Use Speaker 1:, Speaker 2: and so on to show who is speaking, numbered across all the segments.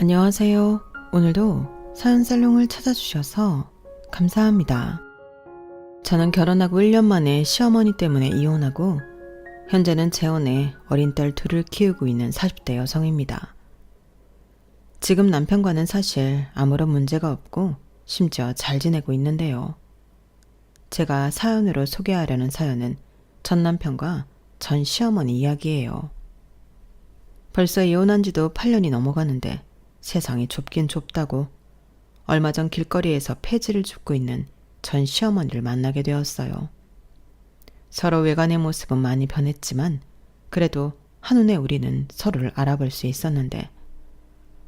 Speaker 1: 안녕하세요. 오늘도 사연살롱을 찾아주셔서 감사합니다. 저는 결혼하고 1년 만에 시어머니 때문에 이혼하고 현재는 재혼해 어린 딸 둘을 키우고 있는 40대 여성입니다. 지금 남편과는 사실 아무런 문제가 없고 심지어 잘 지내고 있는데요. 제가 사연으로 소개하려는 사연은 전 남편과 전 시어머니 이야기예요. 벌써 이혼한 지도 8년이 넘어가는데 세상이 좁긴 좁다고 얼마 전 길거리에서 폐지를 줍고 있는 전 시어머니를 만나게 되었어요. 서로 외관의 모습은 많이 변했지만 그래도 한눈에 우리는 서로를 알아볼 수 있었는데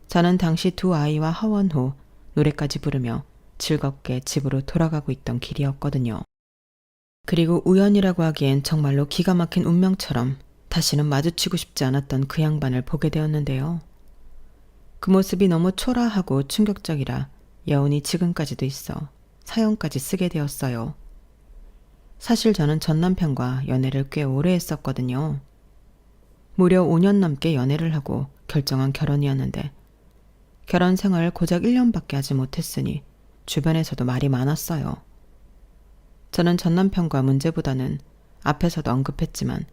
Speaker 1: 저는 당시 두 아이와 하원 후 노래까지 부르며 즐겁게 집으로 돌아가고 있던 길이었거든요. 그리고 우연이라고 하기엔 정말로 기가 막힌 운명처럼 다시는 마주치고 싶지 않았던 그 양반을 보게 되었는데요. 그 모습이 너무 초라하고 충격적이라 여운이 지금까지도 있어 사연까지 쓰게 되었어요. 사실 저는 전 남편과 연애를 꽤 오래 했었거든요. 무려 5년 넘게 연애를 하고 결정한 결혼이었는데 결혼 생활을 고작 1년밖에 하지 못했으니 주변에서도 말이 많았어요. 저는 전 남편과 문제보다는 앞에서도 언급했지만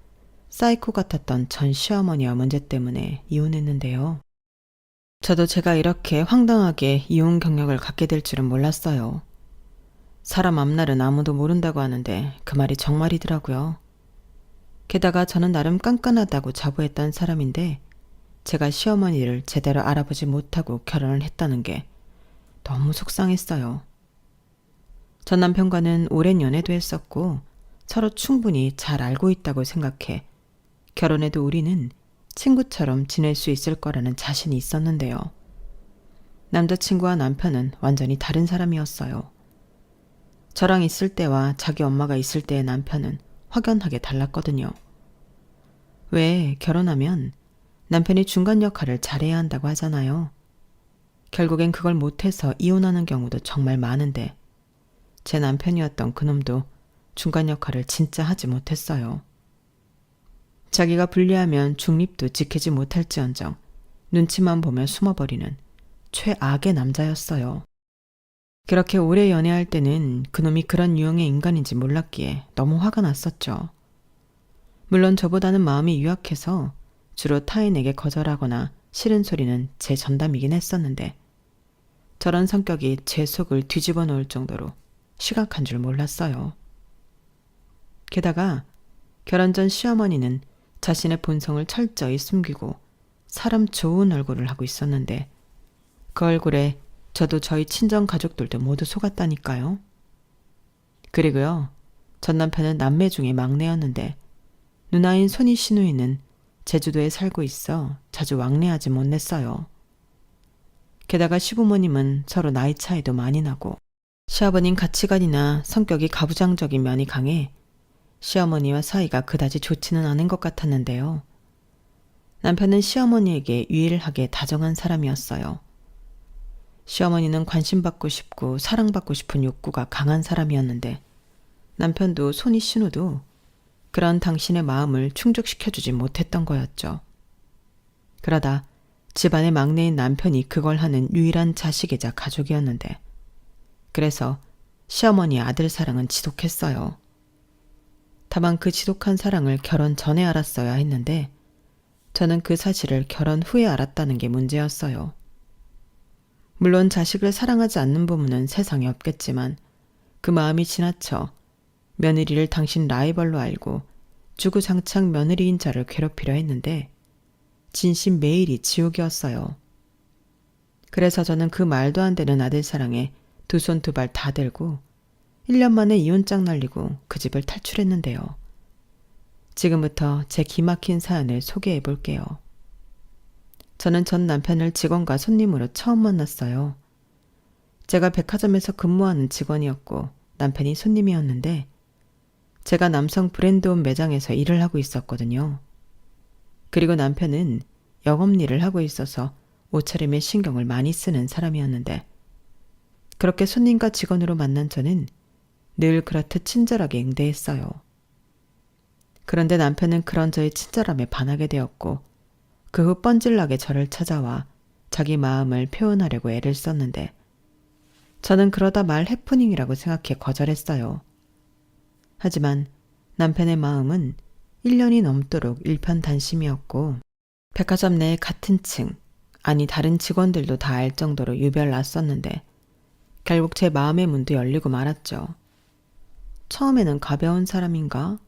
Speaker 1: 사이코 같았던 전 시어머니와 문제 때문에 이혼했는데요. 저도 제가 이렇게 황당하게 이혼 경력을 갖게 될 줄은 몰랐어요. 사람 앞날은 아무도 모른다고 하는데 그 말이 정말이더라고요. 게다가 저는 나름 깐깐하다고 자부했던 사람인데 제가 시어머니를 제대로 알아보지 못하고 결혼을 했다는 게 너무 속상했어요. 전 남편과는 오랜 연애도 했었고 서로 충분히 잘 알고 있다고 생각해 결혼해도 우리는 친구처럼 지낼 수 있을 거라는 자신이 있었는데요. 남자친구와 남편은 완전히 다른 사람이었어요. 저랑 있을 때와 자기 엄마가 있을 때의 남편은 확연하게 달랐거든요. 왜 결혼하면 남편이 중간 역할을 잘해야 한다고 하잖아요. 결국엔 그걸 못해서 이혼하는 경우도 정말 많은데 제 남편이었던 그놈도 중간 역할을 진짜 하지 못했어요. 자기가 불리하면 중립도 지키지 못할지언정 눈치만 보며 숨어버리는 최악의 남자였어요. 그렇게 오래 연애할 때는 그놈이 그런 유형의 인간인지 몰랐기에 너무 화가 났었죠. 물론 저보다는 마음이 유약해서 주로 타인에게 거절하거나 싫은 소리는 제 전담이긴 했었는데 저런 성격이 제 속을 뒤집어 놓을 정도로 심각한 줄 몰랐어요. 게다가 결혼 전 시어머니는 자신의 본성을 철저히 숨기고 사람 좋은 얼굴을 하고 있었는데 그 얼굴에 저도 저희 친정 가족들도 모두 속았다니까요. 그리고요, 전 남편은 남매 중에 막내였는데 누나인 손이 시누이는 제주도에 살고 있어 자주 왕래하지 못했어요. 게다가 시부모님은 서로 나이 차이도 많이 나고 시아버님 가치관이나 성격이 가부장적인 면이 강해 시어머니와 사이가 그다지 좋지는 않은 것 같았는데요. 남편은 시어머니에게 유일하게 다정한 사람이었어요. 시어머니는 관심받고 싶고 사랑받고 싶은 욕구가 강한 사람이었는데 남편도 손이 신우도 그런 당신의 마음을 충족시켜주지 못했던 거였죠. 그러다 집안의 막내인 남편이 그걸 하는 유일한 자식이자 가족이었는데 그래서 시어머니의 아들 사랑은 지독했어요. 다만 그 지독한 사랑을 결혼 전에 알았어야 했는데 저는 그 사실을 결혼 후에 알았다는 게 문제였어요. 물론 자식을 사랑하지 않는 부모는 세상에 없겠지만 그 마음이 지나쳐 며느리를 당신 라이벌로 알고 주구장창 며느리인 자를 괴롭히려 했는데 진심 매일이 지옥이었어요. 그래서 저는 그 말도 안 되는 아들 사랑에 두 손 두 발 다 들고 1년 만에 이혼장 날리고 그 집을 탈출했는데요. 지금부터 제 기막힌 사연을 소개해 볼게요. 저는 전 남편을 직원과 손님으로 처음 만났어요. 제가 백화점에서 근무하는 직원이었고 남편이 손님이었는데 제가 남성 브랜드옷 매장에서 일을 하고 있었거든요. 그리고 남편은 영업일을 하고 있어서 옷차림에 신경을 많이 쓰는 사람이었는데 그렇게 손님과 직원으로 만난 저는 늘 그렇듯 친절하게 응대했어요. 그런데 남편은 그런 저의 친절함에 반하게 되었고 그 후 뻔질나게 저를 찾아와 자기 마음을 표현하려고 애를 썼는데 저는 그러다 말 해프닝이라고 생각해 거절했어요. 하지만 남편의 마음은 1년이 넘도록 일편단심이었고 백화점 내 같은 층, 아니 다른 직원들도 다 알 정도로 유별났었는데 결국 제 마음의 문도 열리고 말았죠. 처음에는 가벼운 사람인가?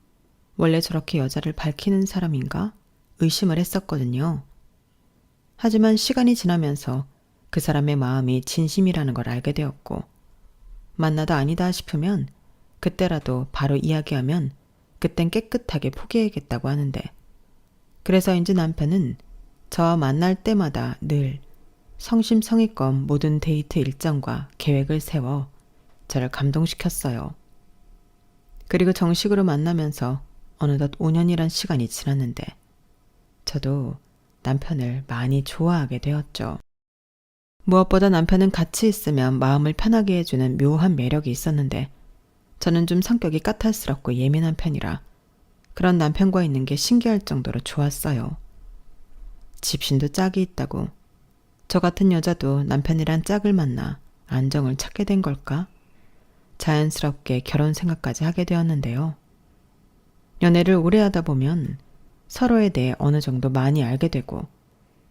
Speaker 1: 원래 저렇게 여자를 밝히는 사람인가? 의심을 했었거든요. 하지만 시간이 지나면서 그 사람의 마음이 진심이라는 걸 알게 되었고 만나다 아니다 싶으면 그때라도 바로 이야기하면 그땐 깨끗하게 포기해야겠다고 하는데 그래서인지 남편은 저와 만날 때마다 늘 성심성의껏 모든 데이트 일정과 계획을 세워 저를 감동시켰어요. 그리고 정식으로 만나면서 어느덧 5년이란 시간이 지났는데 저도 남편을 많이 좋아하게 되었죠. 무엇보다 남편은 같이 있으면 마음을 편하게 해주는 묘한 매력이 있었는데 저는 좀 성격이 까탈스럽고 예민한 편이라 그런 남편과 있는 게 신기할 정도로 좋았어요. 집신도 짝이 있다고. 저 같은 여자도 남편이란 짝을 만나 안정을 찾게 된 걸까? 자연스럽게 결혼 생각까지 하게 되었는데요. 연애를 오래 하다 보면 서로에 대해 어느 정도 많이 알게 되고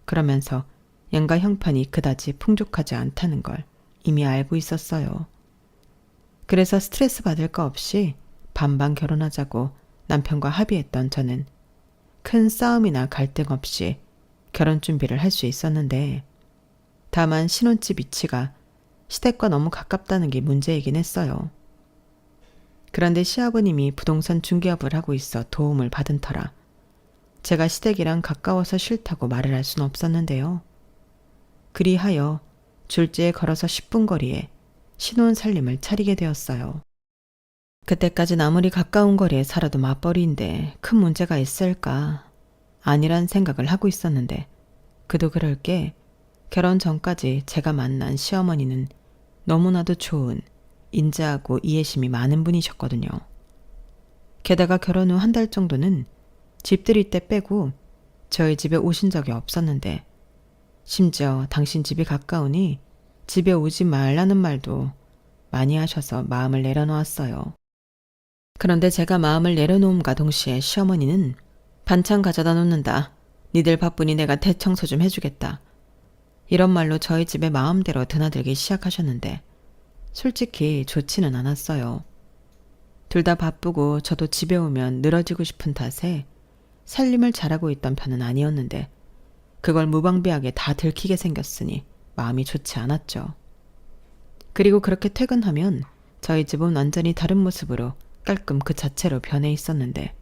Speaker 1: 그러면서 양가 형편이 그다지 풍족하지 않다는 걸 이미 알고 있었어요. 그래서 스트레스 받을 거 없이 반반 결혼하자고 남편과 합의했던 저는 큰 싸움이나 갈등 없이 결혼 준비를 할 수 있었는데 다만 신혼집 위치가 시댁과 너무 가깝다는 게 문제이긴 했어요. 그런데 시아버님이 부동산 중개업을 하고 있어 도움을 받은 터라 제가 시댁이랑 가까워서 싫다고 말을 할 수는 없었는데요. 그리하여 졸지에 걸어서 10분 거리에 신혼 살림을 차리게 되었어요. 그때까진 아무리 가까운 거리에 살아도 맞벌이인데 큰 문제가 있을까 아니란 생각을 하고 있었는데 그도 그럴 게 결혼 전까지 제가 만난 시어머니는 너무나도 좋은 인자하고 이해심이 많은 분이셨거든요. 게다가 결혼 후 한 달 정도는 집들이 때 빼고 저희 집에 오신 적이 없었는데 심지어 당신 집이 가까우니 집에 오지 말라는 말도 많이 하셔서 마음을 내려놓았어요. 그런데 제가 마음을 내려놓음과 동시에 시어머니는 반찬 가져다 놓는다. 니들 바쁘니 내가 대청소 좀 해주겠다. 이런 말로 저희 집에 마음대로 드나들기 시작하셨는데 솔직히 좋지는 않았어요. 둘 다 바쁘고 저도 집에 오면 늘어지고 싶은 탓에 살림을 잘하고 있던 편은 아니었는데 그걸 무방비하게 다 들키게 생겼으니 마음이 좋지 않았죠. 그리고 그렇게 퇴근하면 저희 집은 완전히 다른 모습으로 깔끔 그 자체로 변해 있었는데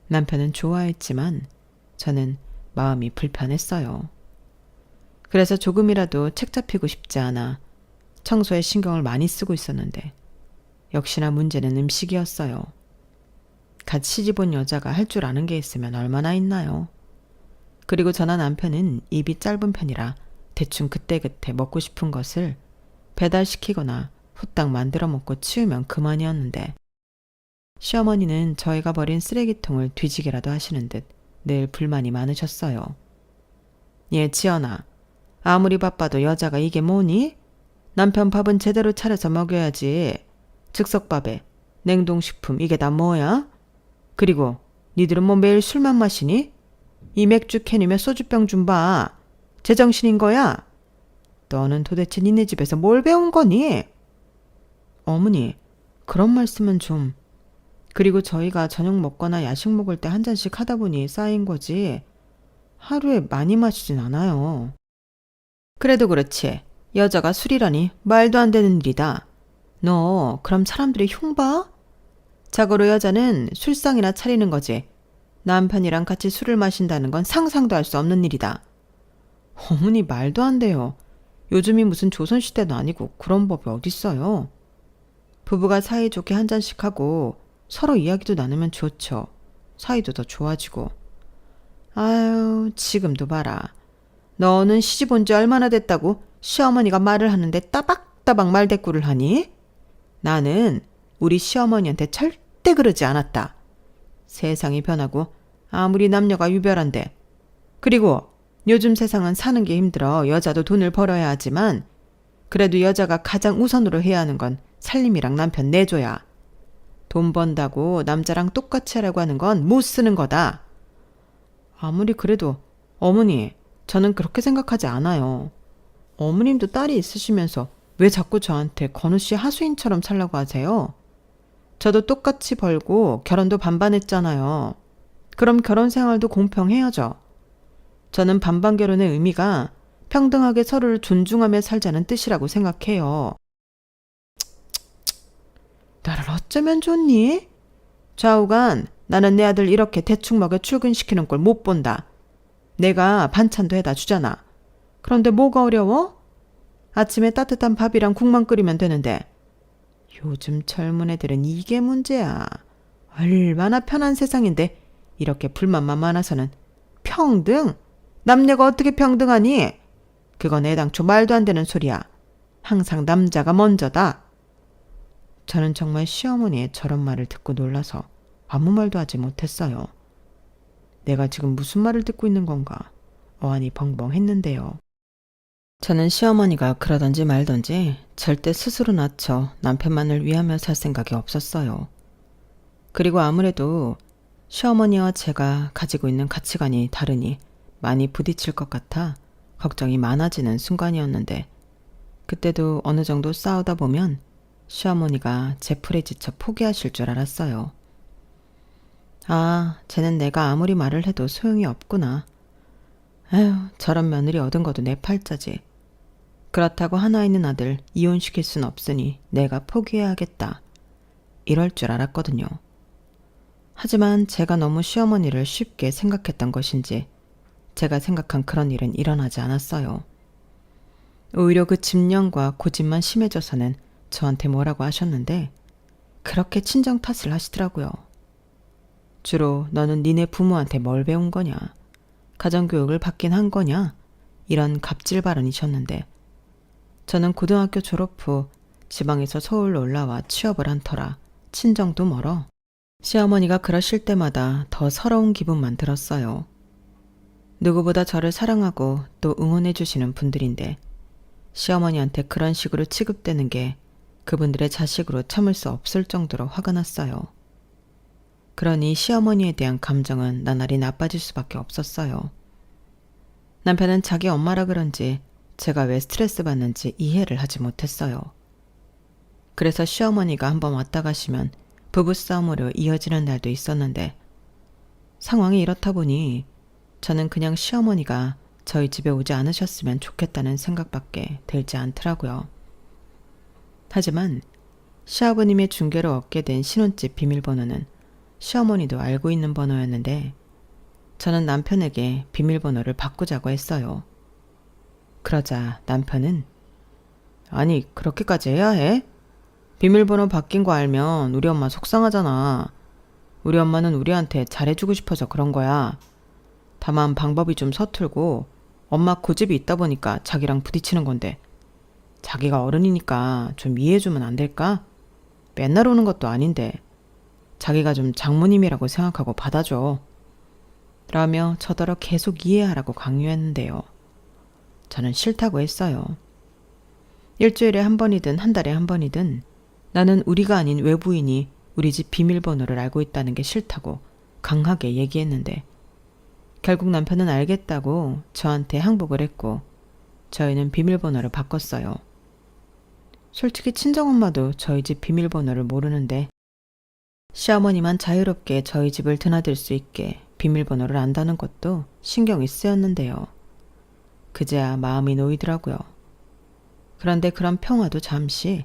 Speaker 1: 남편은 좋아했지만 저는 마음이 불편했어요. 그래서 조금이라도 책 잡히고 싶지 않아 청소에 신경을 많이 쓰고 있었는데 역시나 문제는 음식이었어요. 갓 시집 온 여자가 할 줄 아는 게 있으면 얼마나 있나요? 그리고 저나 남편은 입이 짧은 편이라 대충 그때그때 먹고 싶은 것을 배달시키거나 후딱 만들어 먹고 치우면 그만이었는데 시어머니는 저희가 버린 쓰레기통을 뒤지기라도 하시는 듯 늘 불만이 많으셨어요. 예, 지연아. 아무리 바빠도 여자가 이게 뭐니? 남편 밥은 제대로 차려서 먹여야지. 즉석밥에 냉동식품 이게 다 뭐야? 그리고 니들은 뭐 매일 술만 마시니? 이 맥주 캔이며 소주병 좀 봐. 제정신인 거야? 너는 도대체 니네 집에서 뭘 배운 거니? 어머니, 그런 말씀은 좀... 그리고 저희가 저녁 먹거나 야식 먹을 때 한 잔씩 하다 보니 쌓인 거지 하루에 많이 마시진 않아요. 그래도 그렇지. 여자가 술이라니 말도 안 되는 일이다. 너 그럼 사람들이 흉 봐? 자고로 여자는 술상이나 차리는 거지. 남편이랑 같이 술을 마신다는 건 상상도 할 수 없는 일이다. 어머니 말도 안 돼요. 요즘이 무슨 조선시대도 아니고 그런 법이 어딨어요. 부부가 사이좋게 한 잔씩 하고 서로 이야기도 나누면 좋죠. 사이도 더 좋아지고. 아유, 지금도 봐라. 너는 시집 온 지 얼마나 됐다고 시어머니가 말을 하는데 따박따박 말대꾸를 하니? 나는 우리 시어머니한테 절대 그러지 않았다. 세상이 변하고 아무리 남녀가 유별한데. 그리고 요즘 세상은 사는 게 힘들어 여자도 돈을 벌어야 하지만 그래도 여자가 가장 우선으로 해야 하는 건 살림이랑 남편 내줘야. 돈 번다고 남자랑 똑같이 하려고 하는 건 못 쓰는 거다. 아무리 그래도 어머니, 저는 그렇게 생각하지 않아요. 어머님도 딸이 있으시면서 왜 자꾸 저한테 건우 씨 하수인처럼 살라고 하세요? 저도 똑같이 벌고 결혼도 반반 했잖아요. 그럼 결혼 생활도 공평해야죠. 저는 반반 결혼의 의미가 평등하게 서로를 존중하며 살자는 뜻이라고 생각해요. 나를 어쩌면 좋니? 좌우간 나는 내 아들 이렇게 대충 먹여 출근시키는 걸 못 본다. 내가 반찬도 해다 주잖아. 그런데 뭐가 어려워? 아침에 따뜻한 밥이랑 국만 끓이면 되는데. 요즘 젊은 애들은 이게 문제야. 얼마나 편한 세상인데 이렇게 불만만 많아서는. 평등? 남녀가 어떻게 평등하니? 그건 애당초 말도 안 되는 소리야. 항상 남자가 먼저다. 저는 정말 시어머니의 저런 말을 듣고 놀라서 아무 말도 하지 못했어요. 내가 지금 무슨 말을 듣고 있는 건가 어안이 벙벙했는데요. 저는 시어머니가 그러던지 말던지 절대 스스로 낮춰 남편만을 위하며 살 생각이 없었어요. 그리고 아무래도 시어머니와 제가 가지고 있는 가치관이 다르니 많이 부딪힐 것 같아 걱정이 많아지는 순간이었는데, 그때도 어느 정도 싸우다 보면 시어머니가 제 풀에 지쳐 포기하실 줄 알았어요. 아, 쟤는 내가 아무리 말을 해도 소용이 없구나. 에휴, 저런 며느리 얻은 것도 내 팔자지. 그렇다고 하나 있는 아들 이혼시킬 순 없으니 내가 포기해야겠다. 이럴 줄 알았거든요. 하지만 제가 너무 시어머니를 쉽게 생각했던 것인지 제가 생각한 그런 일은 일어나지 않았어요. 오히려 그 집념과 고집만 심해져서는 저한테 뭐라고 하셨는데 그렇게 친정 탓을 하시더라고요. 주로 너는 니네 부모한테 뭘 배운 거냐? 가정교육을 받긴 한 거냐? 이런 갑질 발언이셨는데, 저는 고등학교 졸업 후 지방에서 서울로 올라와 취업을 한 터라 친정도 멀어 시어머니가 그러실 때마다 더 서러운 기분만 들었어요. 누구보다 저를 사랑하고 또 응원해 주시는 분들인데 시어머니한테 그런 식으로 취급되는 게 그분들의 자식으로 참을 수 없을 정도로 화가 났어요. 그러니 시어머니에 대한 감정은 나날이 나빠질 수밖에 없었어요. 남편은 자기 엄마라 그런지 제가 왜 스트레스 받는지 이해를 하지 못했어요. 그래서 시어머니가 한번 왔다 가시면 부부싸움으로 이어지는 날도 있었는데, 상황이 이렇다 보니 저는 그냥 시어머니가 저희 집에 오지 않으셨으면 좋겠다는 생각밖에 들지 않더라고요. 하지만 시아버님의 중개로 얻게 된 신혼집 비밀번호는 시어머니도 알고 있는 번호였는데, 저는 남편에게 비밀번호를 바꾸자고 했어요. 그러자 남편은 아니, 그렇게까지 해야 해? 비밀번호 바뀐 거 알면 우리 엄마 속상하잖아. 우리 엄마는 우리한테 잘해주고 싶어서 그런 거야. 다만 방법이 좀 서툴고 엄마 고집이 있다 보니까 자기랑 부딪히는 건데, 자기가 어른이니까 좀 이해해주면 안 될까? 맨날 오는 것도 아닌데 자기가 좀 장모님이라고 생각하고 받아줘. 라며 저더러 계속 이해하라고 강요했는데요. 저는 싫다고 했어요. 일주일에 한 번이든 한 달에 한 번이든 나는 우리가 아닌 외부인이 우리 집 비밀번호를 알고 있다는 게 싫다고 강하게 얘기했는데, 결국 남편은 알겠다고 저한테 항복을 했고 저희는 비밀번호를 바꿨어요. 솔직히 친정엄마도 저희 집 비밀번호를 모르는데 시어머니만 자유롭게 저희 집을 드나들 수 있게 비밀번호를 안다는 것도 신경이 쓰였는데요. 그제야 마음이 놓이더라고요. 그런데 그런 평화도 잠시,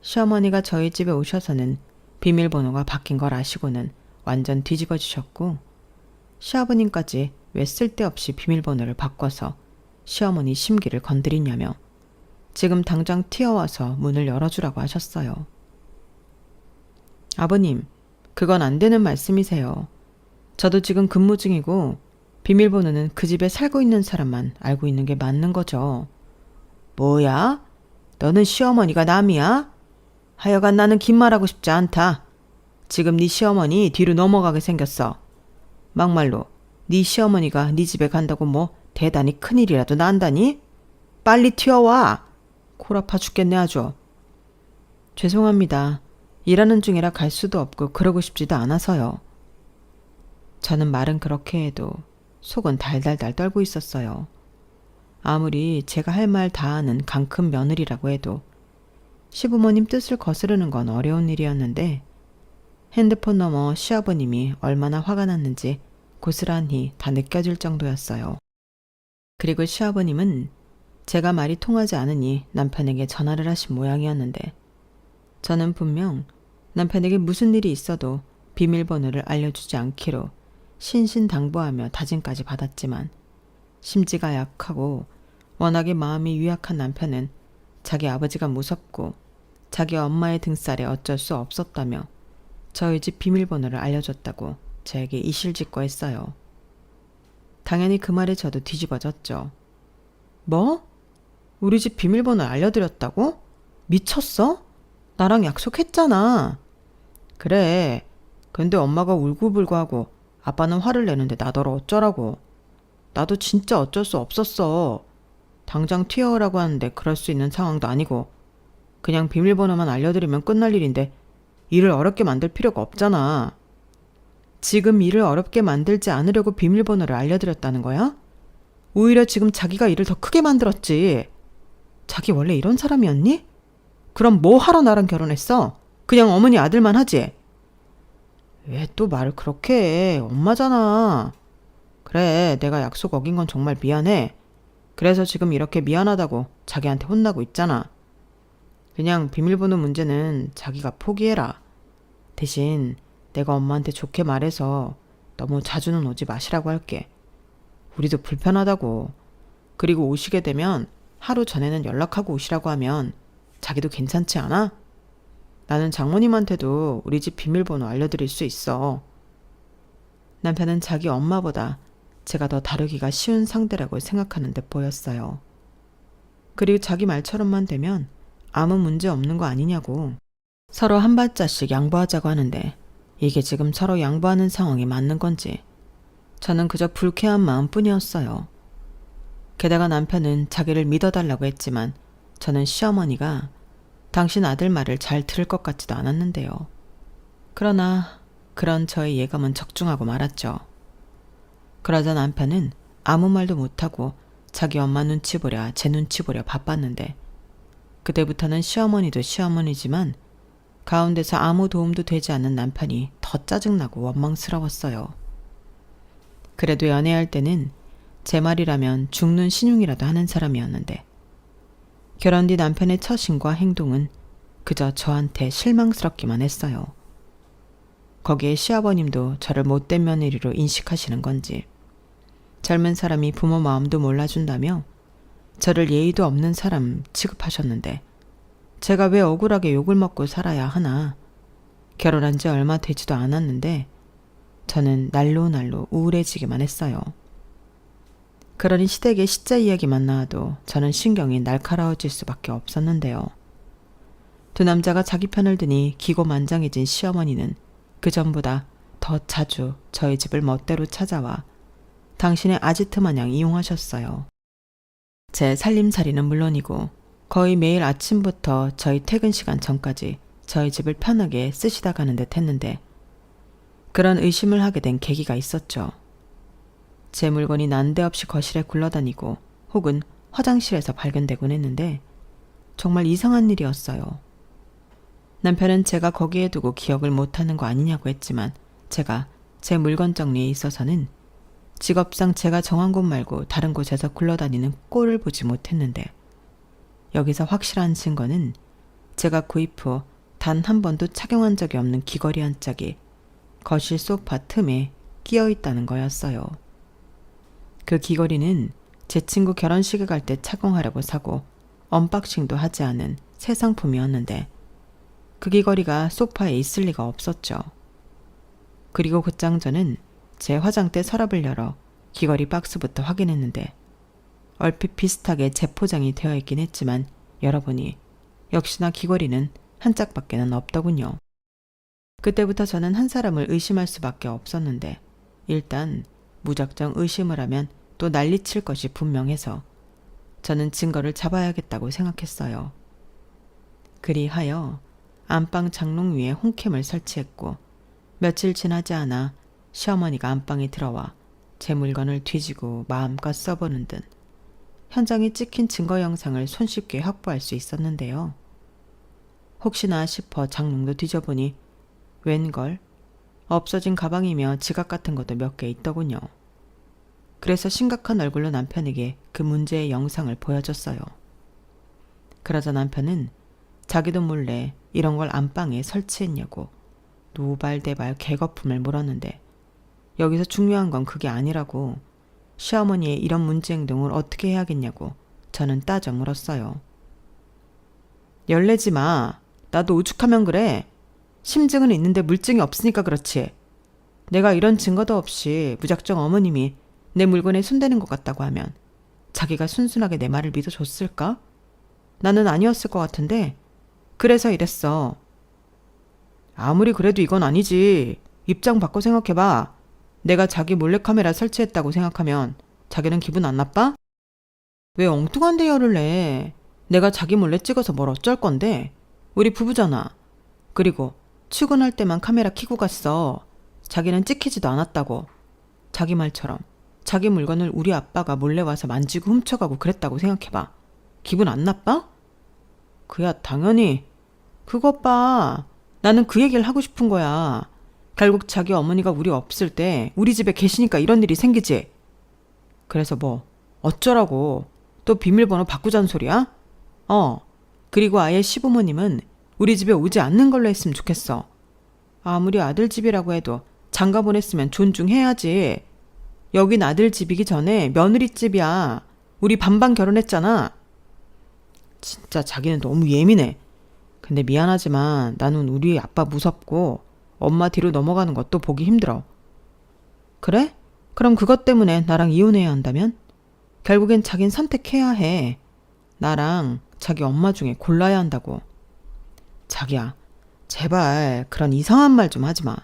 Speaker 1: 시어머니가 저희 집에 오셔서는 비밀번호가 바뀐 걸 아시고는 완전 뒤집어지셨고, 시아버님까지 왜 쓸데없이 비밀번호를 바꿔서 시어머니 심기를 건드리냐며 지금 당장 튀어와서 문을 열어주라고 하셨어요. 아버님, 그건 안 되는 말씀이세요. 저도 지금 근무 중이고 비밀번호는 그 집에 살고 있는 사람만 알고 있는 게 맞는 거죠. 뭐야? 너는 시어머니가 남이야? 하여간 나는 긴 말하고 싶지 않다. 지금 네 시어머니 뒤로 넘어가게 생겼어. 막말로 네 시어머니가 네 집에 간다고 뭐 대단히 큰일이라도 난다니? 빨리 튀어와! 콜 아파 죽겠네 아주. 죄송합니다. 일하는 중이라 갈 수도 없고 그러고 싶지도 않아서요. 저는 말은 그렇게 해도 속은 달달달 떨고 있었어요. 아무리 제가 할 말 다 하는 강큰 며느리라고 해도 시부모님 뜻을 거스르는 건 어려운 일이었는데 핸드폰 너머 시아버님이 얼마나 화가 났는지 고스란히 다 느껴질 정도였어요. 그리고 시아버님은 제가 말이 통하지 않으니 남편에게 전화를 하신 모양이었는데 저는 분명 남편에게 무슨 일이 있어도 비밀번호를 알려주지 않기로 신신당부하며 다짐까지 받았지만 심지가 약하고 워낙에 마음이 유약한 남편은 자기 아버지가 무섭고 자기 엄마의 등살에 어쩔 수 없었다며 저희 집 비밀번호를 알려줬다고 저에게 이실직고했어요. 당연히 그 말에 저도 뒤집어졌죠. 뭐? 우리 집 비밀번호 알려드렸다고? 미쳤어? 나랑 약속했잖아. 그래. 근데 엄마가 울고불고 하고 아빠는 화를 내는데 나더러 어쩌라고. 나도 진짜 어쩔 수 없었어. 당장 튀어오라고 하는데 그럴 수 있는 상황도 아니고 그냥 비밀번호만 알려드리면 끝날 일인데 일을 어렵게 만들 필요가 없잖아. 지금 일을 어렵게 만들지 않으려고 비밀번호를 알려드렸다는 거야? 오히려 지금 자기가 일을 더 크게 만들었지. 자기 원래 이런 사람이었니? 그럼 뭐 하러 나랑 결혼했어? 그냥 어머니 아들만 하지? 왜 또 말을 그렇게 해? 엄마잖아. 그래, 내가 약속 어긴 건 정말 미안해. 그래서 지금 이렇게 미안하다고 자기한테 혼나고 있잖아. 그냥 비밀번호 문제는 자기가 포기해라. 대신 내가 엄마한테 좋게 말해서 너무 자주는 오지 마시라고 할게. 우리도 불편하다고. 그리고 오시게 되면 하루 전에는 연락하고 오시라고 하면 자기도 괜찮지 않아? 나는 장모님한테도 우리 집 비밀번호 알려드릴 수 있어. 남편은 자기 엄마보다 제가 더 다루기가 쉬운 상대라고 생각하는 데 보였어요. 그리고 자기 말처럼만 되면 아무 문제 없는 거 아니냐고. 서로 한 발자씩 양보하자고 하는데 이게 지금 서로 양보하는 상황이 맞는 건지 저는 그저 불쾌한 마음뿐이었어요. 게다가 남편은 자기를 믿어달라고 했지만 저는 시어머니가 당신 아들 말을 잘 들을 것 같지도 않았는데요. 그러나 그런 저의 예감은 적중하고 말았죠. 그러자 남편은 아무 말도 못하고 자기 엄마 눈치 보랴 제 눈치 보랴 바빴는데 그때부터는 시어머니도 시어머니지만 가운데서 아무 도움도 되지 않는 남편이 더 짜증나고 원망스러웠어요. 그래도 연애할 때는 제 말이라면 죽는 신용이라도 하는 사람이었는데 결혼 뒤 남편의 처신과 행동은 그저 저한테 실망스럽기만 했어요. 거기에 시아버님도 저를 못된 며느리로 인식하시는 건지 젊은 사람이 부모 마음도 몰라준다며 저를 예의도 없는 사람 취급하셨는데 제가 왜 억울하게 욕을 먹고 살아야 하나. 결혼한 지 얼마 되지도 않았는데 저는 날로 우울해지기만 했어요. 그러니 시댁의 시자 이야기만 나와도 저는 신경이 날카로워질 수밖에 없었는데요. 두 남자가 자기 편을 드니 기고만장해진 시어머니는 그 전보다 더 자주 저희 집을 멋대로 찾아와 당신의 아지트 마냥 이용하셨어요. 제 살림살이는 물론이고 거의 매일 아침부터 저희 퇴근 시간 전까지 저희 집을 편하게 쓰시다 가는 듯 했는데 그런 의심을 하게 된 계기가 있었죠. 제 물건이 난데없이 거실에 굴러다니고 혹은 화장실에서 발견되곤 했는데 정말 이상한 일이었어요. 남편은 제가 거기에 두고 기억을 못하는 거 아니냐고 했지만 제가 제 물건 정리에 있어서는 직업상 제가 정한 곳 말고 다른 곳에서 굴러다니는 꼴을 보지 못했는데 여기서 확실한 증거는 제가 구입 후 단 한 번도 착용한 적이 없는 귀걸이 한 짝이 거실 소파 틈에 끼어 있다는 거였어요. 그 귀걸이는 제 친구 결혼식에 갈 때 착용하려고 사고 언박싱도 하지 않은 새 상품이었는데 그 귀걸이가 소파에 있을 리가 없었죠. 그리고 곧장 저는 제 화장대 서랍을 열어 귀걸이 박스부터 확인했는데 얼핏 비슷하게 재포장이 되어 있긴 했지만 열어보니 역시나 귀걸이는 한 짝밖에는 없더군요. 그때부터 저는 한 사람을 의심할 수밖에 없었는데 일단 무작정 의심을 하면 또 난리칠 것이 분명해서 저는 증거를 잡아야겠다고 생각했어요. 그리하여 안방 장롱 위에 홍캠을 설치했고 며칠 지나지 않아 시어머니가 안방에 들어와 제 물건을 뒤지고 마음껏 써보는 듯 현장에 찍힌 증거 영상을 손쉽게 확보할 수 있었는데요. 혹시나 싶어 장롱도 뒤져보니 웬걸 없어진 가방이며 지갑 같은 것도 몇 개 있더군요. 그래서 심각한 얼굴로 남편에게 그 문제의 영상을 보여줬어요. 그러자 남편은 자기도 몰래 이런 걸 안방에 설치했냐고 노발대발 개거품을 물었는데 여기서 중요한 건 그게 아니라고 시어머니의 이런 문제 행동을 어떻게 해야겠냐고 저는 따져 물었어요. 열내지 마. 나도 오죽하면 그래. 심증은 있는데 물증이 없으니까 그렇지. 내가 이런 증거도 없이 무작정 어머님이 내 물건에 손대는 것 같다고 하면 자기가 순순하게 내 말을 믿어줬을까? 나는 아니었을 것 같은데 그래서 이랬어. 아무리 그래도 이건 아니지. 입장 바꿔 생각해봐. 내가 자기 몰래카메라 설치했다고 생각하면 자기는 기분 안 나빠? 왜 엉뚱한 대열을 내? 내가 자기 몰래 찍어서 뭘 어쩔 건데? 우리 부부잖아. 그리고 출근할 때만 카메라 켜고 갔어. 자기는 찍히지도 않았다고. 자기 말처럼 자기 물건을 우리 아빠가 몰래 와서 만지고 훔쳐가고 그랬다고 생각해봐. 기분 안 나빠? 그야 당연히. 그것 봐. 나는 그 얘기를 하고 싶은 거야. 결국 자기 어머니가 우리 없을 때 우리 집에 계시니까 이런 일이 생기지. 그래서 뭐 어쩌라고. 또 비밀번호 바꾸자는 소리야? 그리고 아예 시부모님은 우리 집에 오지 않는 걸로 했으면 좋겠어. 아무리 아들 집이라고 해도 장가 보냈으면 존중해야지. 여긴 아들 집이기 전에 며느리 집이야. 우리 반반 결혼했잖아. 진짜 자기는 너무 예민해. 근데 미안하지만 나는 우리 아빠 무섭고 엄마 뒤로 넘어가는 것도 보기 힘들어. 그래? 그럼 그것 때문에 나랑 이혼해야 한다면? 결국엔 자긴 선택해야 해. 나랑 자기 엄마 중에 골라야 한다고. 자기야, 제발 그런 이상한 말 좀 하지 마.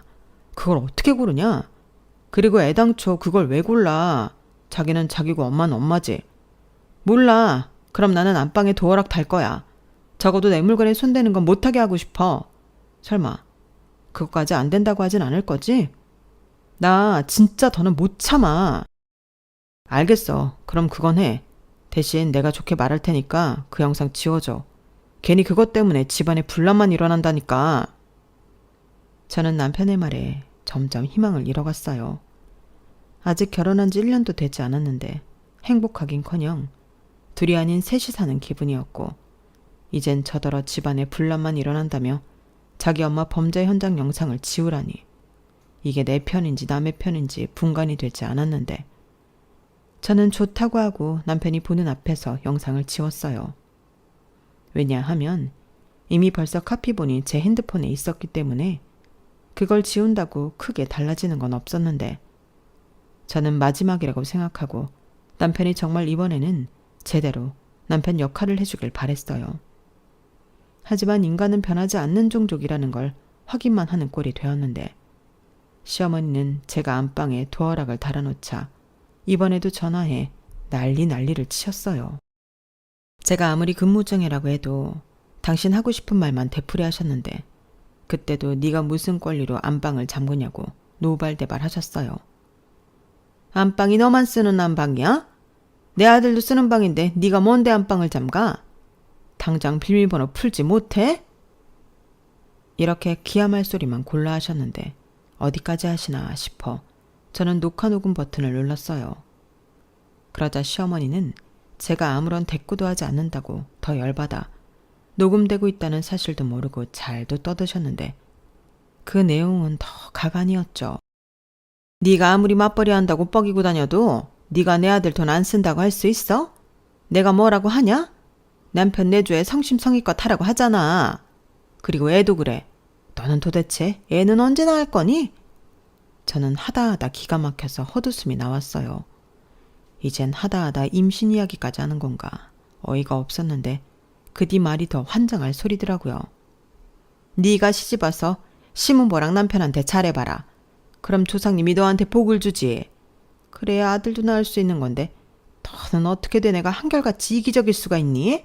Speaker 1: 그걸 어떻게 고르냐? 그리고 애당초 그걸 왜 골라? 자기는 자기고 엄마는 엄마지. 몰라. 그럼 나는 안방에 도어락 달 거야. 적어도 내 물건에 손대는 건 못하게 하고 싶어. 설마 그것까지 안 된다고 하진 않을 거지? 나 진짜 더는 못 참아. 알겠어. 그럼 그건 해. 대신 내가 좋게 말할 테니까 그 영상 지워줘. 괜히 그것 때문에 집안에 분란만 일어난다니까. 저는 남편의 말에 점점 희망을 잃어갔어요. 아직 결혼한 지 1년도 되지 않았는데 행복하긴커녕 둘이 아닌 셋이 사는 기분이었고 이젠 저더러 집안에 분란만 일어난다며 자기 엄마 범죄 현장 영상을 지우라니 이게 내 편인지 남의 편인지 분간이 되지 않았는데 저는 좋다고 하고 남편이 보는 앞에서 영상을 지웠어요. 왜냐하면 이미 벌써 카피본이 제 핸드폰에 있었기 때문에 그걸 지운다고 크게 달라지는 건 없었는데 저는 마지막이라고 생각하고 남편이 정말 이번에는 제대로 남편 역할을 해주길 바랬어요. 하지만 인간은 변하지 않는 종족이라는 걸 확인만 하는 꼴이 되었는데 시어머니는 제가 안방에 도어락을 달아놓자 이번에도 전화해 난리를 치셨어요. 제가 아무리 근무정이라고 해도 당신 하고 싶은 말만 되풀이 하셨는데 그때도 네가 무슨 권리로 안방을 잠그냐고 노발대발 하셨어요. 안방이 너만 쓰는 안방이야? 내 아들도 쓰는 방인데 네가 뭔데 안방을 잠가? 당장 비밀번호 풀지 못해? 이렇게 기함할 소리만 골라 하셨는데 어디까지 하시나 싶어 저는 녹화 녹음 버튼을 눌렀어요. 그러자 시어머니는 제가 아무런 대꾸도 하지 않는다고 더 열받아 녹음되고 있다는 사실도 모르고 잘도 떠드셨는데 그 내용은 더 가관이었죠. 네가 아무리 맞벌이 한다고 뻐기고 다녀도 네가 내 아들 돈 안 쓴다고 할 수 있어? 내가 뭐라고 하냐? 남편 내조에 성심성의껏 하라고 하잖아. 그리고 애도 그래. 너는 도대체 애는 언제 낳을 거니? 저는 하다하다 기가 막혀서 헛웃음이 나왔어요. 이젠 하다하다 임신 이야기까지 하는 건가 어이가 없었는데 그 뒤 말이 더 환장할 소리더라고요. 네가 시집와서 시문보랑 남편한테 잘해봐라. 그럼 조상님이 너한테 복을 주지. 그래야 아들도 낳을 수 있는 건데 너는 어떻게 된 애가 한결같이 이기적일 수가 있니?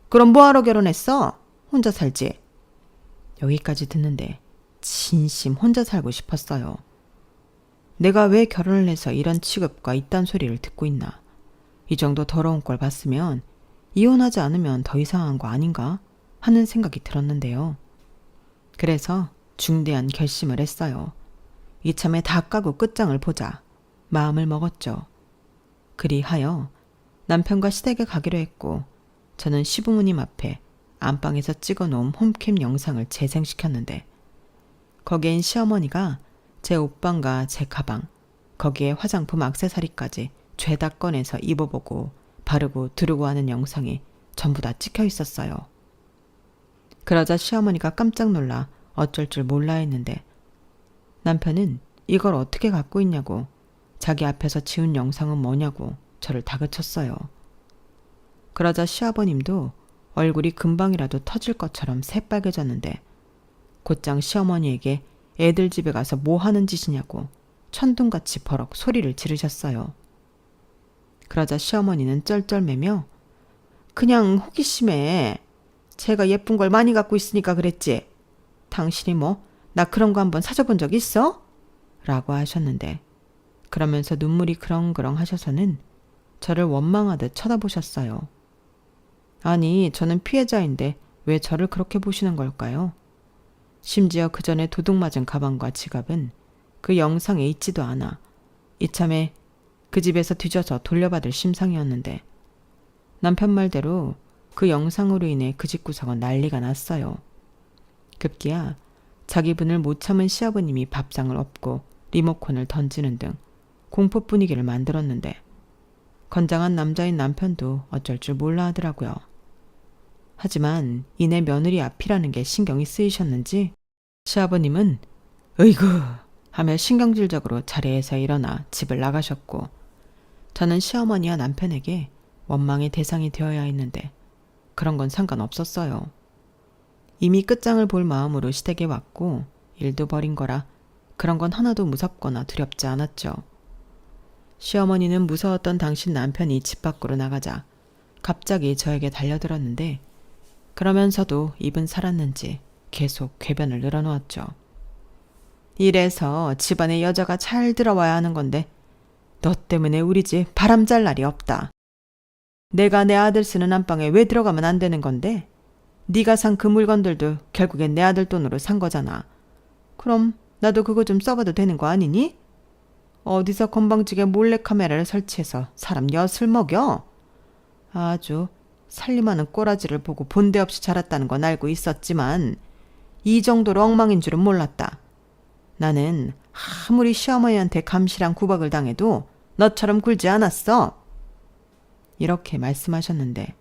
Speaker 1: 그럼 뭐하러 결혼했어? 혼자 살지. 여기까지 듣는데 진심 혼자 살고 싶었어요. 내가 왜 결혼을 해서 이런 취급과 이딴 소리를 듣고 있나. 이 정도 더러운 꼴 봤으면 이혼하지 않으면 더 이상한 거 아닌가 하는 생각이 들었는데요. 그래서 중대한 결심을 했어요. 이참에 다 까고 끝장을 보자 마음을 먹었죠. 그리하여 남편과 시댁에 가기로 했고 저는 시부모님 앞에 안방에서 찍어놓은 홈캠 영상을 재생시켰는데 거기엔 시어머니가 제 옷방과 제 가방, 거기에 화장품 액세서리까지 죄다 꺼내서 입어보고 바르고 두르고 하는 영상이 전부 다 찍혀 있었어요. 그러자 시어머니가 깜짝 놀라 어쩔 줄 몰라 했는데 남편은 이걸 어떻게 갖고 있냐고 자기 앞에서 지운 영상은 뭐냐고 저를 다그쳤어요. 그러자 시아버님도 얼굴이 금방이라도 터질 것처럼 새빨개졌는데 곧장 시어머니에게 애들 집에 가서 뭐 하는 짓이냐고 천둥같이 버럭 소리를 지르셨어요. 그러자 시어머니는 쩔쩔매며 그냥 호기심에 제가 예쁜 걸 많이 갖고 있으니까 그랬지. 당신이 뭐 나 그런 거 한번 사줘본 적 있어? 라고 하셨는데 그러면서 눈물이 그렁그렁 하셔서는 저를 원망하듯 쳐다보셨어요. 아니, 저는 피해자인데 왜 저를 그렇게 보시는 걸까요? 심지어 그 전에 도둑 맞은 가방과 지갑은 그 영상에 있지도 않아 이참에 그 집에서 뒤져서 돌려받을 심상이었는데 남편 말대로 그 영상으로 인해 그 집구석은 난리가 났어요. 급기야 자기 분을 못 참은 시아버님이 밥상을 엎고 리모컨을 던지는 등 공포 분위기를 만들었는데 건장한 남자인 남편도 어쩔 줄 몰라 하더라고요. 하지만 이내 며느리 앞이라는 게 신경이 쓰이셨는지 시아버님은 으이구 하며 신경질적으로 자리에서 일어나 집을 나가셨고 저는 시어머니와 남편에게 원망의 대상이 되어야 했는데 그런 건 상관없었어요. 이미 끝장을 볼 마음으로 시댁에 왔고 일도 벌인 거라 그런 건 하나도 무섭거나 두렵지 않았죠. 시어머니는 무서웠던 당신 남편이 집 밖으로 나가자 갑자기 저에게 달려들었는데 그러면서도 입은 살았는지 계속 궤변을 늘어놓았죠. 이래서 집안에 여자가 잘 들어와야 하는 건데 너 때문에 우리 집 바람 잘 날이 없다. 내가 내 아들 쓰는 안방에 왜 들어가면 안 되는 건데? 네가 산 그 물건들도 결국엔 내 아들 돈으로 산 거잖아. 그럼 나도 그거 좀 써봐도 되는 거 아니니? 어디서 건방지게 몰래카메라를 설치해서 사람 엿을 먹여? 아주 살림하는 꼬라지를 보고 본데 없이 자랐다는 건 알고 있었지만 이 정도로 엉망인 줄은 몰랐다. 나는 아무리 시어머니한테 감시랑 구박을 당해도 너처럼 굴지 않았어. 이렇게 말씀하셨는데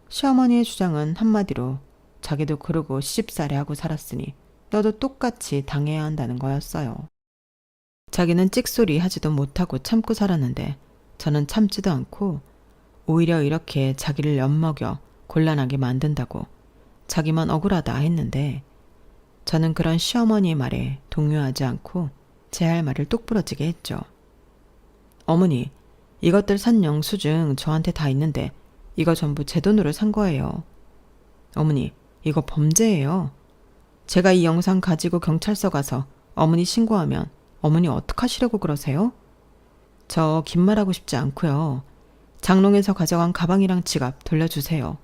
Speaker 1: 시어머니의 주장은 한마디로 자기도 그러고 시집살이 하고 살았으니 너도 똑같이 당해야 한다는 거였어요. 자기는 찍소리 하지도 못하고 참고 살았는데 저는 참지도 않고 오히려 이렇게 자기를 엿먹여 곤란하게 만든다고 자기만 억울하다 했는데 저는 그런 시어머니의 말에 동요하지 않고 제 할 말을 똑부러지게 했죠. 어머니, 이것들 산 영수증 저한테 다 있는데 이거 전부 제 돈으로 산 거예요. 어머니, 이거 범죄예요. 제가 이 영상 가지고 경찰서 가서 어머니 신고하면 어머니 어떡하시려고 그러세요? 저 긴 말하고 싶지 않고요. 장롱에서 가져간 가방이랑 지갑 돌려주세요.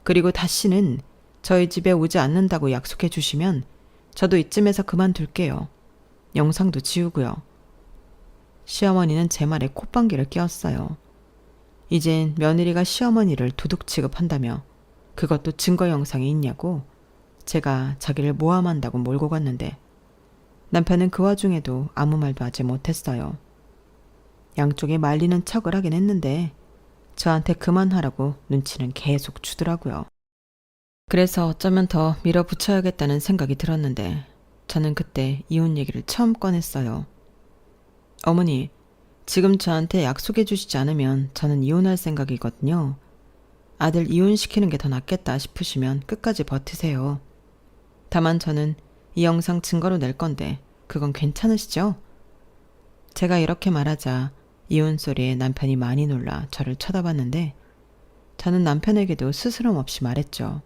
Speaker 1: 그리고 다시는 저희 집에 오지 않는다고 약속해 주시면 저도 이쯤에서 그만둘게요. 영상도 지우고요. 시어머니는 제 말에 콧방귀를 뀌었어요. 이젠 며느리가 시어머니를 도둑 취급한다며 그것도 증거 영상이 있냐고 제가 자기를 모함한다고 몰고 갔는데 남편은 그 와중에도 아무 말도 하지 못했어요. 양쪽에 말리는 척을 하긴 했는데 저한테 그만하라고 눈치는 계속 주더라고요. 그래서 어쩌면 더 밀어붙여야겠다는 생각이 들었는데 저는 그때 이혼 얘기를 처음 꺼냈어요. 어머니, 지금 저한테 약속해 주시지 않으면 저는 이혼할 생각이거든요. 아들 이혼시키는 게 더 낫겠다 싶으시면 끝까지 버티세요. 다만 저는 이 영상 증거로 낼 건데 그건 괜찮으시죠? 제가 이렇게 말하자 이혼 소리에 남편이 많이 놀라 저를 쳐다봤는데 저는 남편에게도 스스럼 없이 말했죠.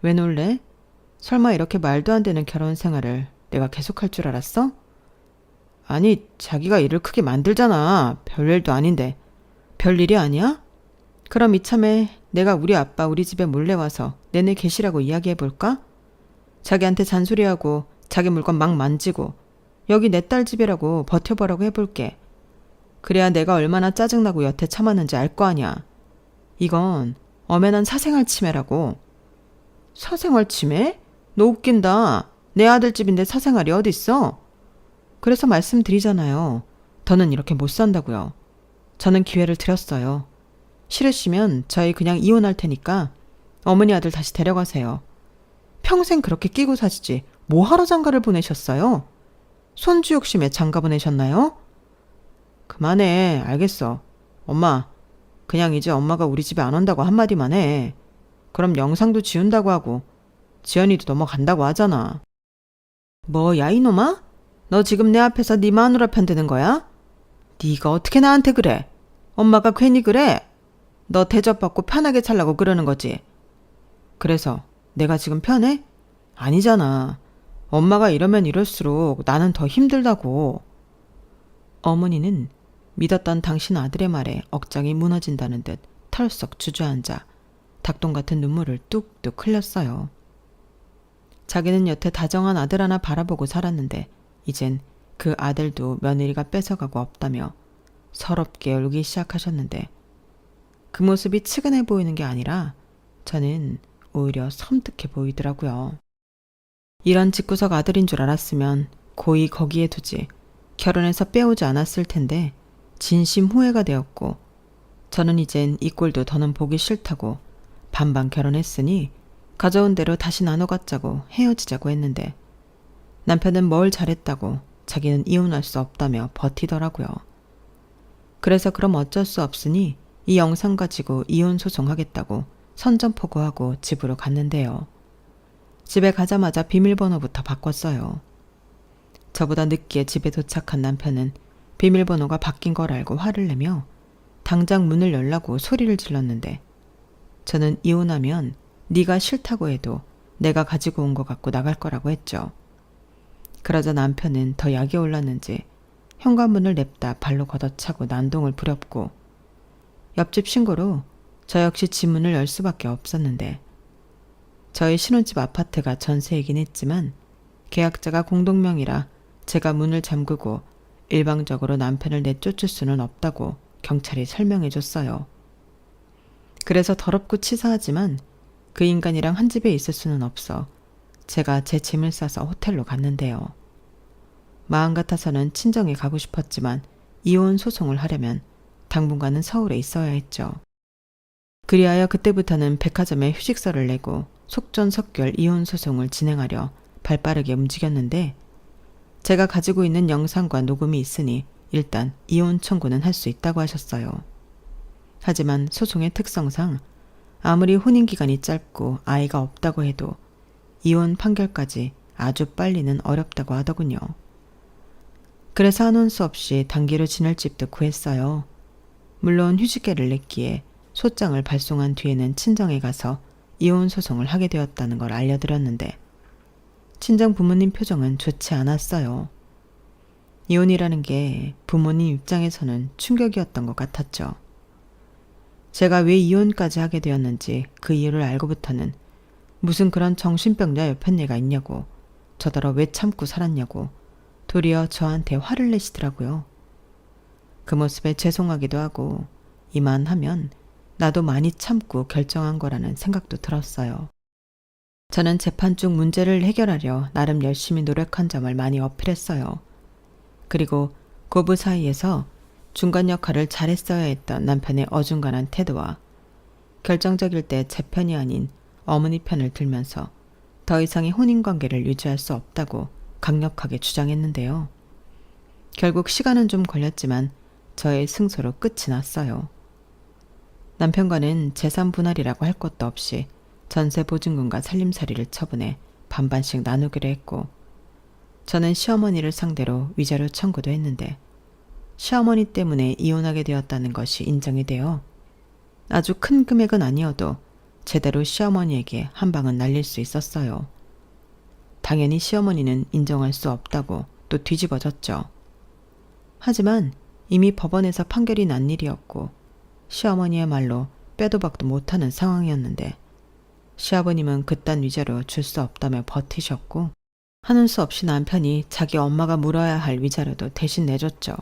Speaker 1: 왜 놀래? 설마 이렇게 말도 안 되는 결혼 생활을 내가 계속할 줄 알았어? 아니, 자기가 일을 크게 만들잖아. 별일도 아닌데. 별일이 아니야? 그럼 이참에 내가 우리 아빠 우리 집에 몰래 와서 내내 계시라고 이야기해볼까? 자기한테 잔소리하고 자기 물건 막 만지고 여기 내 딸 집이라고 버텨보라고 해볼게. 그래야 내가 얼마나 짜증나고 여태 참았는지 알 거 아니야. 이건 엄연한 사생활 침해라고. 사생활 침해? 너 웃긴다. 내 아들 집인데 사생활이 어딨어? 그래서 말씀드리잖아요. 더는 이렇게 못 산다고요. 저는 기회를 드렸어요. 싫으시면 저희 그냥 이혼할 테니까 어머니 아들 다시 데려가세요. 평생 그렇게 끼고 사시지 뭐하러 장가를 보내셨어요? 손주 욕심에 장가 보내셨나요? 그만해. 알겠어. 엄마, 그냥 이제 엄마가 우리 집에 안 온다고 한마디만 해. 그럼 영상도 지운다고 하고 지연이도 넘어간다고 하잖아. 뭐, 야 이놈아? 너 지금 내 앞에서 네 마누라 편드는 거야? 네가 어떻게 나한테 그래? 엄마가 괜히 그래? 너 대접받고 편하게 살라고 그러는 거지. 그래서 내가 지금 편해? 아니잖아. 엄마가 이러면 이럴수록 나는 더 힘들다고. 어머니는 믿었던 당신 아들의 말에 억장이 무너진다는 듯 털썩 주저앉아 닭똥 같은 눈물을 뚝뚝 흘렸어요. 자기는 여태 다정한 아들 하나 바라보고 살았는데 이젠 그 아들도 며느리가 뺏어가고 없다며 서럽게 울기 시작하셨는데 그 모습이 측은해 보이는 게 아니라 저는 오히려 섬뜩해 보이더라고요. 이런 집구석 아들인 줄 알았으면 고이 거기에 두지 결혼해서 빼오지 않았을 텐데 진심 후회가 되었고 저는 이젠 이 꼴도 더는 보기 싫다고 반반 결혼했으니 가져온 대로 다시 나눠 갖자고 헤어지자고 했는데 남편은 뭘 잘했다고 자기는 이혼할 수 없다며 버티더라고요. 그래서 그럼 어쩔 수 없으니 이 영상 가지고 이혼 소송하겠다고 선전포고하고 집으로 갔는데요. 집에 가자마자 비밀번호부터 바꿨어요. 저보다 늦게 집에 도착한 남편은 비밀번호가 바뀐 걸 알고 화를 내며 당장 문을 열라고 소리를 질렀는데 저는 이혼하면 네가 싫다고 해도 내가 가지고 온 것 갖고 나갈 거라고 했죠. 그러자 남편은 더 약이 올랐는지 현관문을 냅다 발로 걷어차고 난동을 부렸고 옆집 신고로 저 역시 집 문을 열 수밖에 없었는데 저희 신혼집 아파트가 전세이긴 했지만 계약자가 공동명의라 제가 문을 잠그고 일방적으로 남편을 내쫓을 수는 없다고 경찰이 설명해 줬어요. 그래서 더럽고 치사하지만 그 인간이랑 한 집에 있을 수는 없어 제가 제 짐을 싸서 호텔로 갔는데요. 마음 같아서는 친정에 가고 싶었지만 이혼 소송을 하려면 당분간은 서울에 있어야 했죠. 그리하여 그때부터는 백화점에 휴직서를 내고 속전속결 이혼 소송을 진행하려 발빠르게 움직였는데 제가 가지고 있는 영상과 녹음이 있으니 일단 이혼 청구는 할 수 있다고 하셨어요. 하지만 소송의 특성상 아무리 혼인기간이 짧고 아이가 없다고 해도 이혼 판결까지 아주 빨리는 어렵다고 하더군요. 그래서 한원 수 없이 단기로 지낼 집도 구했어요. 물론 휴직계를 냈기에 소장을 발송한 뒤에는 친정에 가서 이혼 소송을 하게 되었다는 걸 알려드렸는데 친정 부모님 표정은 좋지 않았어요. 이혼이라는 게 부모님 입장에서는 충격이었던 것 같았죠. 제가 왜 이혼까지 하게 되었는지 그 이유를 알고부터는 무슨 그런 정신병자 여편네가 있냐고 저더러 왜 참고 살았냐고 도리어 저한테 화를 내시더라고요. 그 모습에 죄송하기도 하고 이만하면 나도 많이 참고 결정한 거라는 생각도 들었어요. 저는 재판 중 문제를 해결하려 나름 열심히 노력한 점을 많이 어필했어요. 그리고 고부 사이에서 중간 역할을 잘했어야 했던 남편의 어중간한 태도와 결정적일 때 제 편이 아닌 어머니 편을 들면서 더 이상의 혼인관계를 유지할 수 없다고 강력하게 주장했는데요. 결국 시간은 좀 걸렸지만 저의 승소로 끝이 났어요. 남편과는 재산 분할이라고 할 것도 없이 전세 보증금과 살림살이를 처분해 반반씩 나누기로 했고 저는 시어머니를 상대로 위자료 청구도 했는데 시어머니 때문에 이혼하게 되었다는 것이 인정이 되어 아주 큰 금액은 아니어도 제대로 시어머니에게 한 방은 날릴 수 있었어요. 당연히 시어머니는 인정할 수 없다고 또 뒤집어졌죠. 하지만 이미 법원에서 판결이 난 일이었고 시어머니의 말로 빼도 박도 못하는 상황이었는데 시아버님은 그딴 위자료 줄 수 없다며 버티셨고 하는 수 없이 남편이 자기 엄마가 물어야 할 위자료도 대신 내줬죠.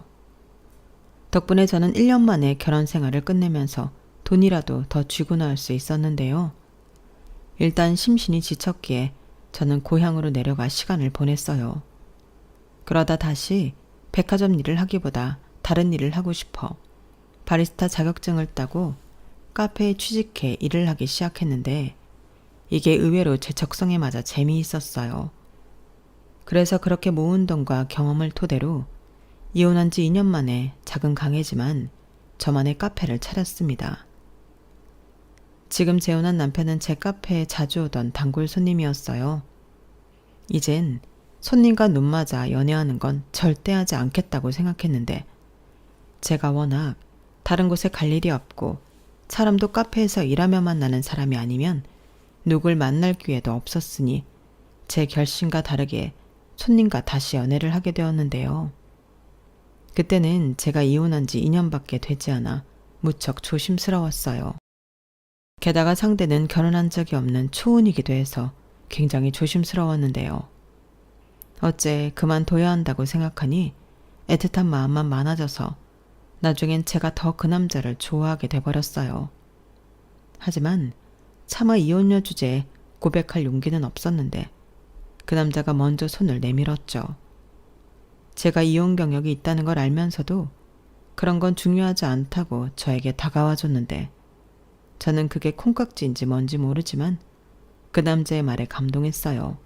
Speaker 1: 덕분에 저는 1년 만에 결혼 생활을 끝내면서 돈이라도 더 쥐고 나올 수 있었는데요. 일단 심신이 지쳤기에 저는 고향으로 내려가 시간을 보냈어요. 그러다 다시 백화점 일을 하기보다 다른 일을 하고 싶어 바리스타 자격증을 따고 카페에 취직해 일을 하기 시작했는데 이게 의외로 제 적성에 맞아 재미있었어요. 그래서 그렇게 모은 돈과 경험을 토대로 이혼한 지 2년 만에 작은 가게지만 저만의 카페를 차렸습니다. 지금 재혼한 남편은 제 카페에 자주 오던 단골 손님이었어요. 이젠 손님과 눈 맞아 연애하는 건 절대 하지 않겠다고 생각했는데 제가 워낙 다른 곳에 갈 일이 없고 사람도 카페에서 일하며 만나는 사람이 아니면 누굴 만날 기회도 없었으니 제 결심과 다르게 손님과 다시 연애를 하게 되었는데요. 그때는 제가 이혼한 지 2년밖에 되지 않아 무척 조심스러웠어요. 게다가 상대는 결혼한 적이 없는 초혼이기도 해서 굉장히 조심스러웠는데요. 어째 그만둬야 한다고 생각하니 애틋한 마음만 많아져서 나중엔 제가 더 그 남자를 좋아하게 돼버렸어요. 하지만 차마 이혼녀 주제에 고백할 용기는 없었는데 그 남자가 먼저 손을 내밀었죠. 제가 이혼 경력이 있다는 걸 알면서도 그런 건 중요하지 않다고 저에게 다가와 줬는데 저는 그게 콩깍지인지 뭔지 모르지만 그 남자의 말에 감동했어요.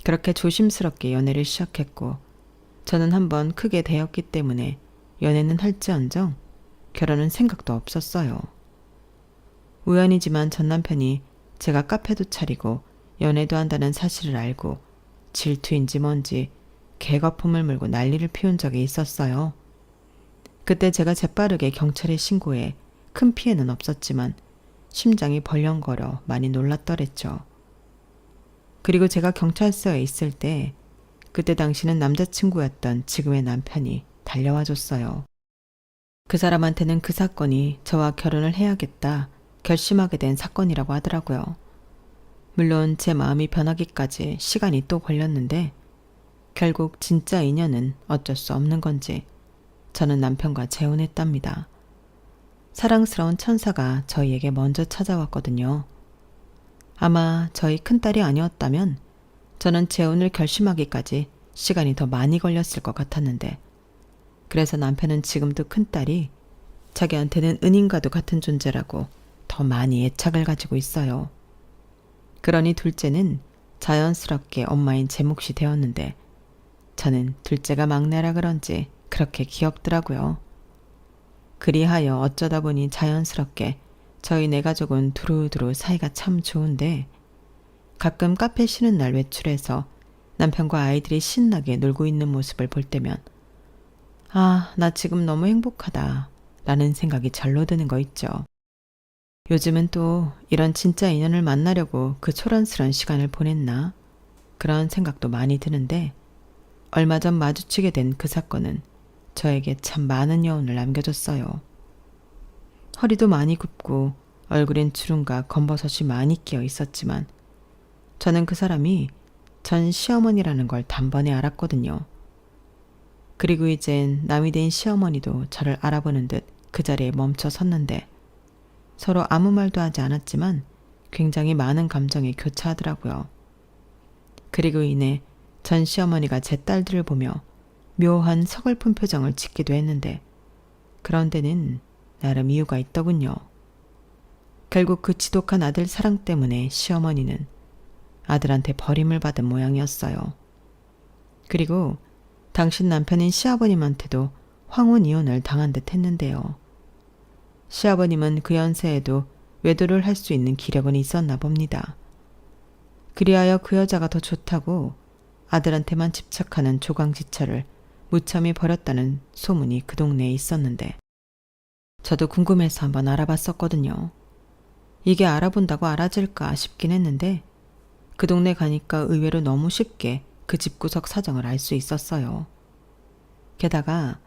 Speaker 1: 그렇게 조심스럽게 연애를 시작했고 저는 한번 크게 대였기 때문에 연애는 할지언정 결혼은 생각도 없었어요. 우연이지만 전 남편이 제가 카페도 차리고 연애도 한다는 사실을 알고 질투인지 뭔지 개거품을 물고 난리를 피운 적이 있었어요. 그때 제가 재빠르게 경찰에 신고해 큰 피해는 없었지만 심장이 벌렁거려 많이 놀랐더랬죠. 그리고 제가 경찰서에 있을 때 그때 당시는 남자친구였던 지금의 남편이 달려와 줬어요. 그 사람한테는 그 사건이 저와 결혼을 해야겠다 결심하게 된 사건이라고 하더라고요. 물론 제 마음이 변하기까지 시간이 또 걸렸는데 결국 진짜 인연은 어쩔 수 없는 건지 저는 남편과 재혼했답니다. 사랑스러운 천사가 저희에게 먼저 찾아왔거든요. 아마 저희 큰딸이 아니었다면 저는 재혼을 결심하기까지 시간이 더 많이 걸렸을 것 같았는데 그래서 남편은 지금도 큰딸이 자기한테는 은인과도 같은 존재라고 더 많이 애착을 가지고 있어요. 그러니 둘째는 자연스럽게 엄마인 제 몫이 되었는데 저는 둘째가 막내라 그런지 그렇게 귀엽더라고요. 그리하여 어쩌다 보니 자연스럽게 저희 네 가족은 두루두루 사이가 참 좋은데 가끔 카페 쉬는 날 외출해서 남편과 아이들이 신나게 놀고 있는 모습을 볼 때면 아, 나 지금 너무 행복하다 라는 생각이 절로 드는 거 있죠. 요즘은 또 이런 진짜 인연을 만나려고 그 초란스런 시간을 보냈나? 그런 생각도 많이 드는데 얼마 전 마주치게 된 그 사건은 저에게 참 많은 여운을 남겨줬어요. 허리도 많이 굽고 얼굴엔 주름과 검버섯이 많이 끼어 있었지만 저는 그 사람이 전 시어머니라는 걸 단번에 알았거든요. 그리고 이젠 남이 된 시어머니도 저를 알아보는 듯 그 자리에 멈춰 섰는데 서로 아무 말도 하지 않았지만 굉장히 많은 감정이 교차하더라고요. 그리고 이내 전 시어머니가 제 딸들을 보며 묘한 서글픈 표정을 짓기도 했는데 그런 데는 나름 이유가 있더군요. 결국 그 지독한 아들 사랑 때문에 시어머니는 아들한테 버림을 받은 모양이었어요. 그리고 당신 남편인 시아버님한테도 황혼 이혼을 당한 듯 했는데요. 시아버님은 그 연세에도 외도를 할 수 있는 기력은 있었나 봅니다. 그리하여 그 여자가 더 좋다고 아들한테만 집착하는 조강지처를 무참히 버렸다는 소문이 그 동네에 있었는데 저도 궁금해서 한번 알아봤었거든요. 이게 알아본다고 알아질까 싶긴 했는데 그 동네 가니까 의외로 너무 쉽게 그 집구석 사정을 알 수 있었어요. 게다가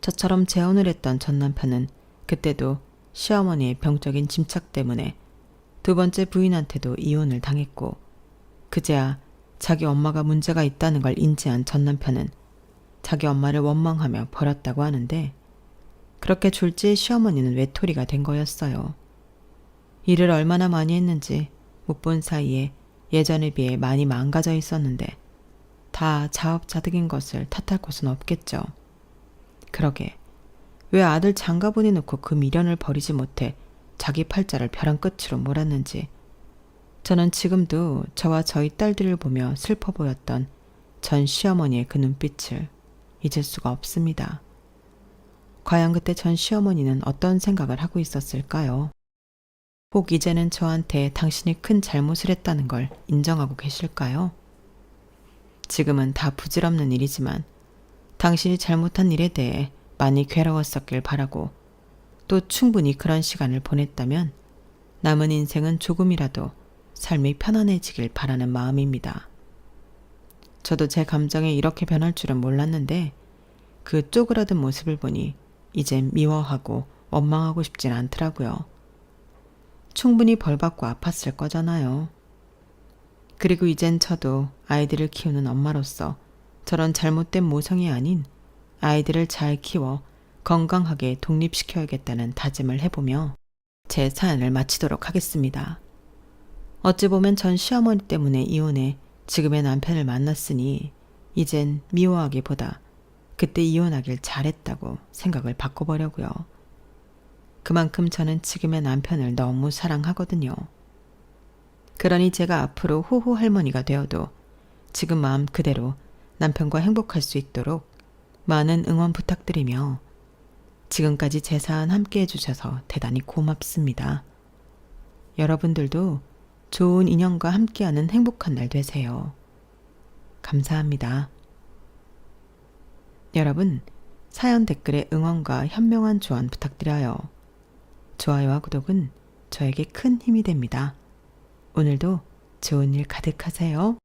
Speaker 1: 저처럼 재혼을 했던 전 남편은 그때도 시어머니의 병적인 짐착 때문에 두 번째 부인한테도 이혼을 당했고 그제야 자기 엄마가 문제가 있다는 걸 인지한 전 남편은 자기 엄마를 원망하며 버렸다고 하는데 그렇게 졸지에 시어머니는 외톨이가 된 거였어요. 일을 얼마나 많이 했는지 못 본 사이에 예전에 비해 많이 망가져 있었는데 다 자업자득인 것을 탓할 곳은 없겠죠. 그러게 왜 아들 장가 보내놓고 그 미련을 버리지 못해 자기 팔자를 벼랑 끝으로 몰았는지 저는 지금도 저와 저희 딸들을 보며 슬퍼 보였던 전 시어머니의 그 눈빛을 잊을 수가 없습니다. 과연 그때 전 시어머니는 어떤 생각을 하고 있었을까요? 혹 이제는 저한테 당신이 큰 잘못을 했다는 걸 인정하고 계실까요? 지금은 다 부질없는 일이지만 당신이 잘못한 일에 대해 많이 괴로웠었길 바라고 또 충분히 그런 시간을 보냈다면 남은 인생은 조금이라도 삶이 편안해지길 바라는 마음입니다. 저도 제 감정이 이렇게 변할 줄은 몰랐는데 그 쪼그라든 모습을 보니 이젠 미워하고 원망하고 싶진 않더라고요. 충분히 벌받고 아팠을 거잖아요. 그리고 이젠 저도 아이들을 키우는 엄마로서 저런 잘못된 모성이 아닌 아이들을 잘 키워 건강하게 독립시켜야겠다는 다짐을 해보며 제 사연을 마치도록 하겠습니다. 어찌 보면 전 시어머니 때문에 이혼해 지금의 남편을 만났으니 이젠 미워하기보다 그때 이혼하길 잘했다고 생각을 바꿔보려고요. 그만큼 저는 지금의 남편을 너무 사랑하거든요. 그러니 제가 앞으로 호호 할머니가 되어도 지금 마음 그대로 남편과 행복할 수 있도록 많은 응원 부탁드리며 지금까지 제 사연 함께 해주셔서 대단히 고맙습니다. 여러분들도 좋은 인연과 함께하는 행복한 날 되세요. 감사합니다. 여러분, 사연 댓글에 응원과 현명한 조언 부탁드려요. 좋아요와 구독은 저에게 큰 힘이 됩니다. 오늘도 좋은 일 가득하세요.